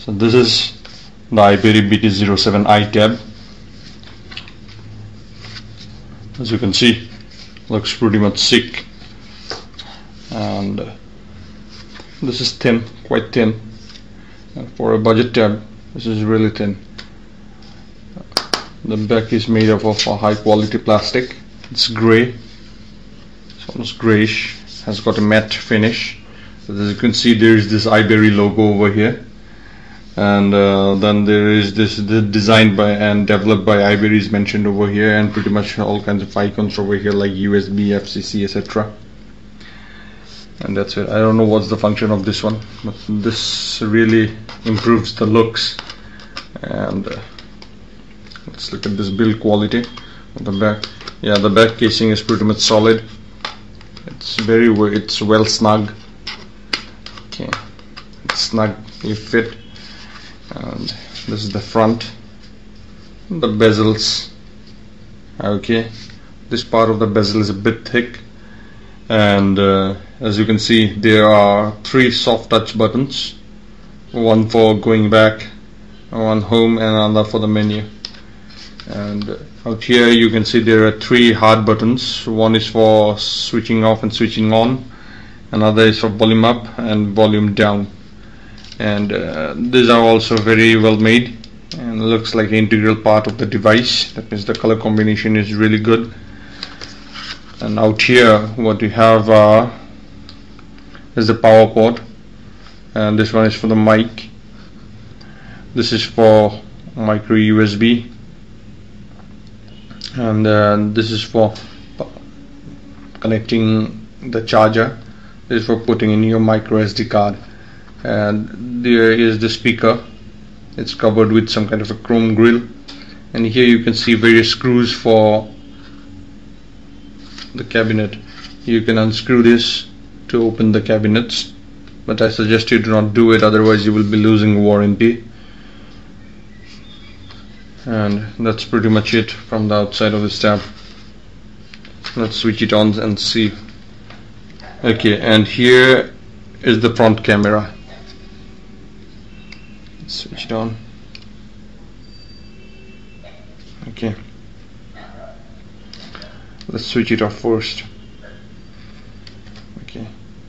So this is the iBerry BT07i tab. As you can see, looks pretty much sick, and this is thin, quite thin, and for a budget tab this is really thin. The back is made up of a high quality plastic. It's grey, it's almost greyish, has got a matte finish. So as you can see, there is this iBerry logo over here, and then there is this designed by and developed by iBerry is mentioned over here, and pretty much all kinds of icons over here like USB, FCC, etc. And that's it. I don't know what's the function of this one, but this really improves the looks. And let's look at this build quality of the back. Yeah, the back casing is pretty much solid. It's well snug. Okay, it's snugly fit. And this is the front. The bezels. Okay, this part of the bezel is a bit thick, and as you can see, there are 3 soft touch buttons, one for going back, one home, and another for the menu. And out here you can see there are 3 hard buttons. One is for switching off and switching on, another is for volume up and volume down. And these are also very well made and looks like an integral part of the device. That means the color combination is really good. And out here what we have is the power port, and this one is for the mic. This is for micro USB, and this is for connecting the charger. This is for putting in your micro SD card. And there is the speaker. It's covered with some kind of a chrome grill, and here you can see various screws for the cabinet. You can unscrew this to open the cabinets, but I suggest you do not do it, otherwise you will be losing warranty. And that's pretty much it from the outside of this tab. Let's switch it on and see. Okay, and here is the front camera. Let's switch it on. Okay, let's switch it off first. Okay,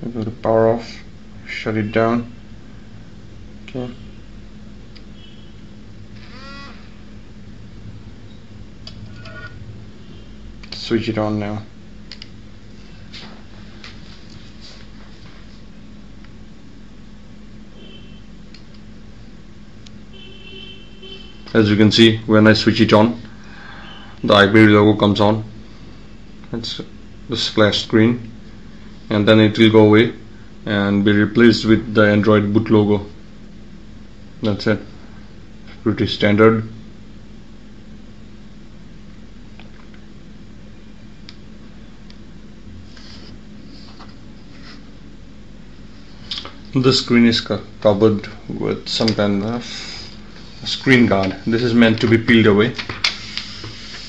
we go to power off, shut it down. Okay, switch it on now. As you can see, when I switch it on, the iBerry logo comes on. It's the splash screen, and then it will go away and be replaced with the Android boot logo. That's it. Pretty standard. The screen is covered with some kind of screen guard. This is meant to be peeled away.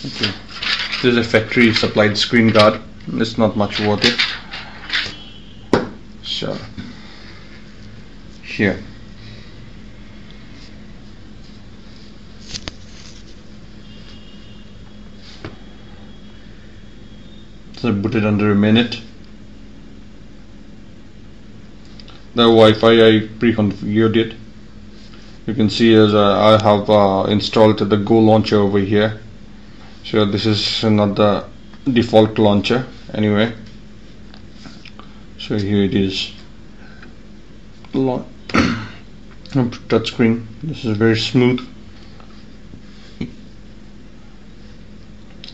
Okay, this is a factory supplied screen guard. It's not much worth it. So here, so put it under a minute. The Wi-Fi I pre-configured it. You can see as I have installed the Go launcher over here. So this is not the default launcher anyway. So here it is. Touch screen. This is very smooth.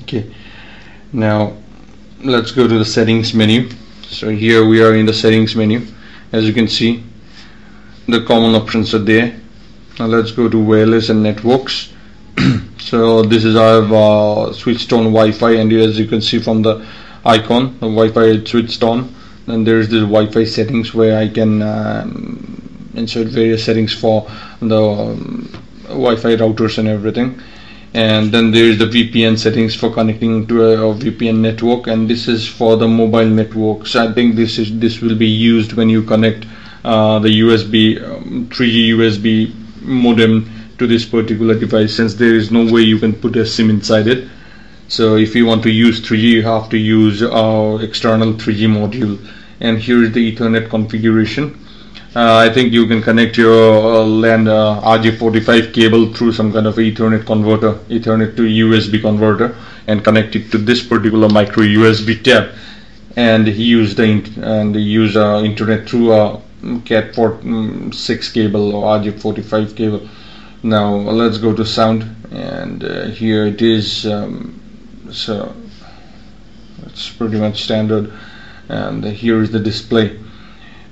Okay, now let's go to the settings menu. So here we are in the settings menu. As you can see, the common options are there. Now let's go to wireless and networks. So this is, I have switched on Wi-Fi, and as you can see from the icon, the Wi-Fi is switched on. Then there is this Wi-Fi settings where I can insert various settings for the Wi-Fi routers and everything. And then there is the VPN settings for connecting to a VPN network, and this is for the mobile networks. I think this will be used when you connect the USB 3G USB modem to this particular device, since there is no way you can put a SIM inside it. So if you want to use 3G, you have to use our external 3G module. And here is the Ethernet configuration. I think you can connect your LAN RJ45 cable through some kind of Ethernet converter, Ethernet to USB converter, and connect it to this particular micro USB tab, and use the internet through a Cat6 cable or RJ45 cable. Now let's go to sound, and here it is. So it's pretty much standard, and here is the display.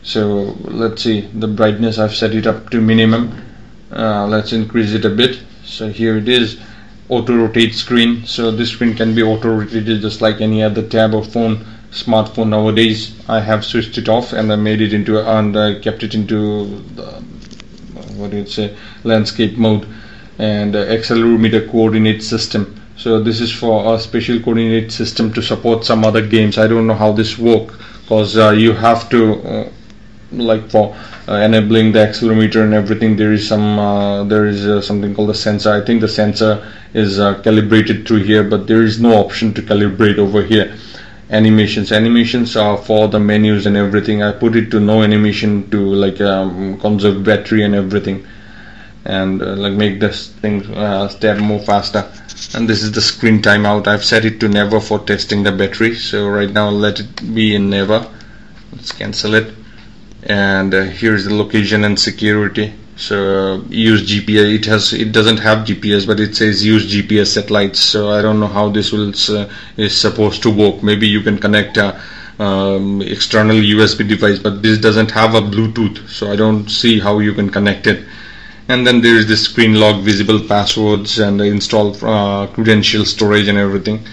So let's see, the brightness, I've set it up to minimum. Let's increase it a bit. So here it is, auto rotate screen. So this screen can be auto rotated just like any other tab or smartphone nowadays. I have switched it off, and I made it into and I kept it into the, landscape mode, and accelerometer coordinate system. So this is for a special coordinate system to support some other games. I don't know how this works, because you have to like for enabling the accelerometer and everything, there is something called the sensor. I think the sensor is calibrated through here, but there is no option to calibrate over here. Animations are for the menus and everything. I put it to no animation to like conserve battery and everything, and like make this thing step more faster. And this is the screen timeout. I've set it to never for testing the battery, so right now let it be in never. Let's cancel it. And here's the location and security. So use GPS. It doesn't have GPS, but it says use GPS satellites. So I don't know how this is supposed to work. Maybe you can connect a external USB device, but this doesn't have a Bluetooth, so I don't see how you can connect it. And then there is the screen log, visible passwords, and install credential storage and everything.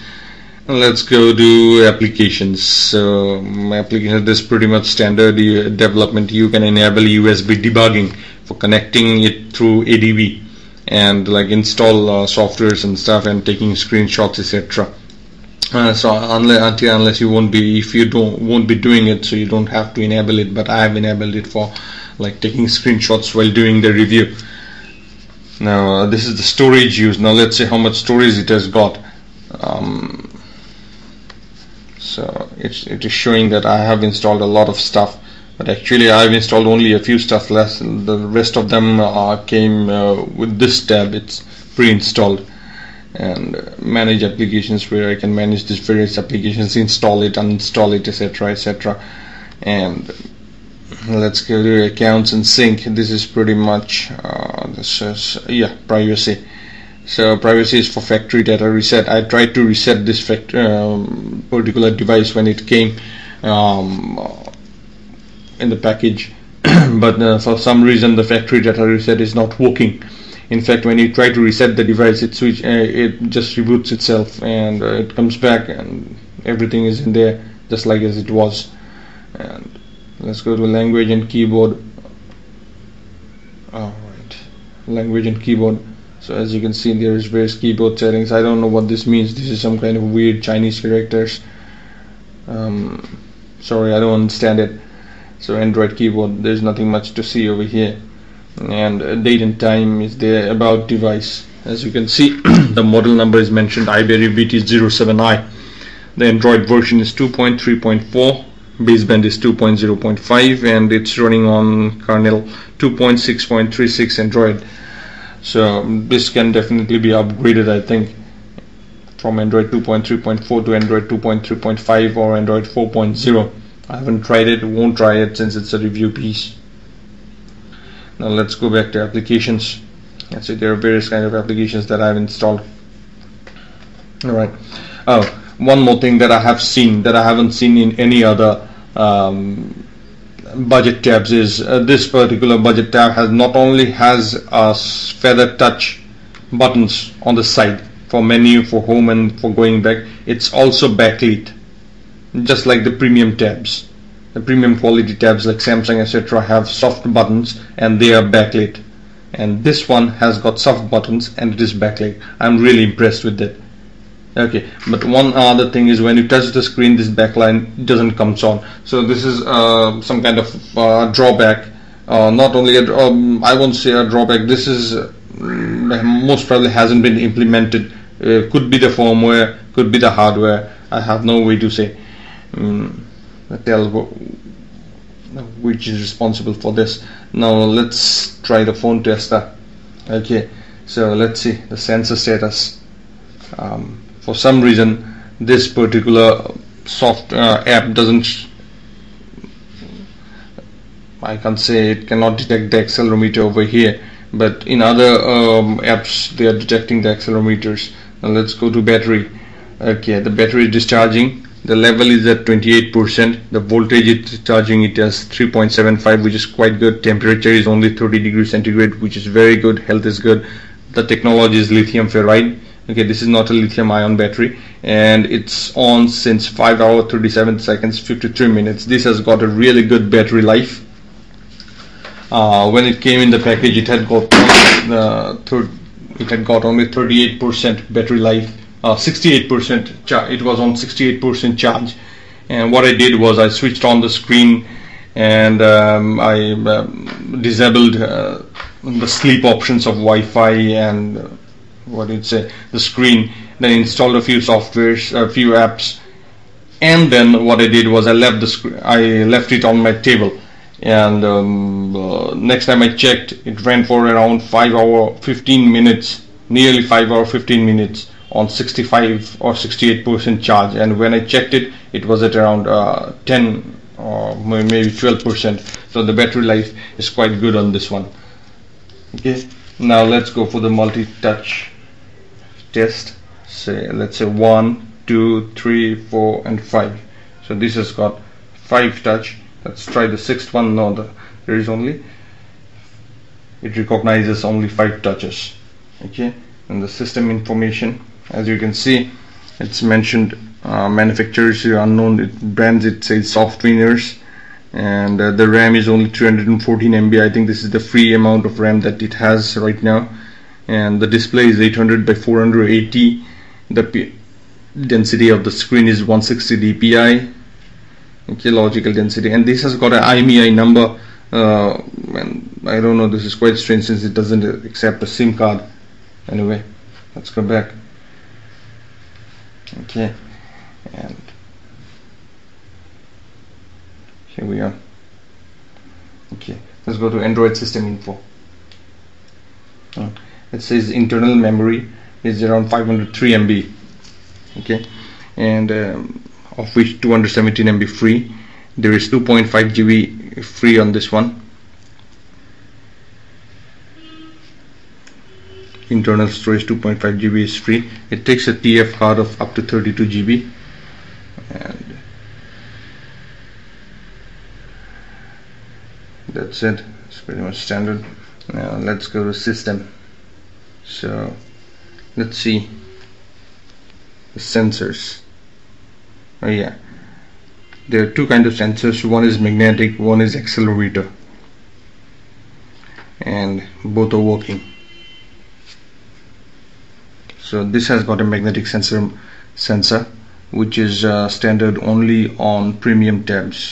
Let's go to applications. So application, this is pretty much standard development. You can enable USB debugging for connecting it through ADB, and like install softwares and stuff, and taking screenshots, etc. So unless you won't be doing it, so you don't have to enable it. But I have enabled it for like taking screenshots while doing the review. Now this is the storage used. Now let's see how much storage it has got. So it is showing that I have installed a lot of stuff, but actually I've installed only a few stuff less. The rest of them came with this tab. It's pre-installed. And manage applications, where I can manage these various applications, install it, uninstall it, etc, etc. And let's go to accounts and sync. This is pretty much privacy. So privacy is for factory data reset. I tried to reset this particular device when it came in the package, but for some reason the factory data reset is not working. In fact, when you try to reset the device, it just reboots itself, and it comes back, and everything is in there just like as it was. And let's go to language and keyboard. Alright, language and keyboard. So as you can see, there is various keyboard settings. I don't know what this means. This is some kind of weird Chinese characters. Sorry, I don't understand it. So Android keyboard, there's nothing much to see over here. And date and time is there. About device, as you can see, the model number is mentioned, iBerry BT07i. The Android version is 2.3.4, baseband is 2.0.5, and it's running on kernel 2.6.36 Android. So this can definitely be upgraded, I think, from Android 2.3.4 to Android 2.3.5 or Android 4.0. I haven't tried it, won't try it since it's a review piece. Now let's go back to applications. And so there are various kind of applications that I've installed. Alright. Oh, one more thing that I have seen that I haven't seen in any other budget tabs is this particular budget tab has not only has feather touch buttons on the side for menu, for home, and for going back. It's also backlit, just like the premium tabs. The premium quality tabs like Samsung, etc. have soft buttons and they are backlit, and this one has got soft buttons and it is backlit. I'm really impressed with that. Okay, but one other thing is when you touch the screen, this backline doesn't come on. So this is some kind of drawback not only I won't say a drawback. This is most probably hasn't been implemented. Could be the firmware, could be the hardware. I have no way to say. Tell which is responsible for this. Now let's try the phone tester. Okay, so let's see the sensor status. For some reason this particular app doesn't, I can't say it cannot detect the accelerometer over here, but in other apps they are detecting the accelerometers. Now let's go to battery. Okay, the battery is discharging. The level is at 28%. The voltage is charging it as 3.75, which is quite good. Temperature is only 30 degrees centigrade, which is very good. Health is good. The technology is lithium ferrite. Okay, this is not a lithium ion battery, and it's on since 5 hours 37 seconds 53 minutes. This has got a really good battery life. When it came in the package, it had got only 38% battery life. 68% it was on 68% charge. And what I did was I switched on the screen, and I disabled the sleep options of Wi-Fi and the screen. Then installed a few softwares, a few apps, and then what I did was I left it on my table. And next time I checked, it ran for around 5 hours 15 minutes, nearly 5 hours 15 minutes on 65 or 68% charge. And when I checked it, it was at around 10 or maybe 12%. So the battery life is quite good on this one. Okay, now let's go for the multi-touch test. Let's say 1, 2, 3, 4 and 5. So this has got 5 touch. Let's try the 6th one. No, there is only, it recognizes only 5 touches. Okay, and the system information, as you can see, it's mentioned manufacturers are unknown, brands it says soft winners, and the RAM is only 314 MB. I think this is the free amount of RAM that it has right now. And the display is 800 by 480. The density of the screen is 160 dpi. Okay, logical density, and this has got an IMEI number, and I don't know, this is quite strange since it doesn't accept a SIM card. Anyway, let's go back. Okay, and here we are. Okay, let's go to Android system info. It says internal memory is around 503 MB. Okay, and of which 217 MB free. There is 2.5 GB free on this one. Internal storage 2.5 GB is free. It takes a TF card of up to 32 GB, and that's it. It's pretty much standard. Now let's go to system. So let's see the sensors. Oh yeah, there are two kinds of sensors. One is magnetic, one is accelerometer, and both are working. So this has got a magnetic sensor which is standard only on premium tabs.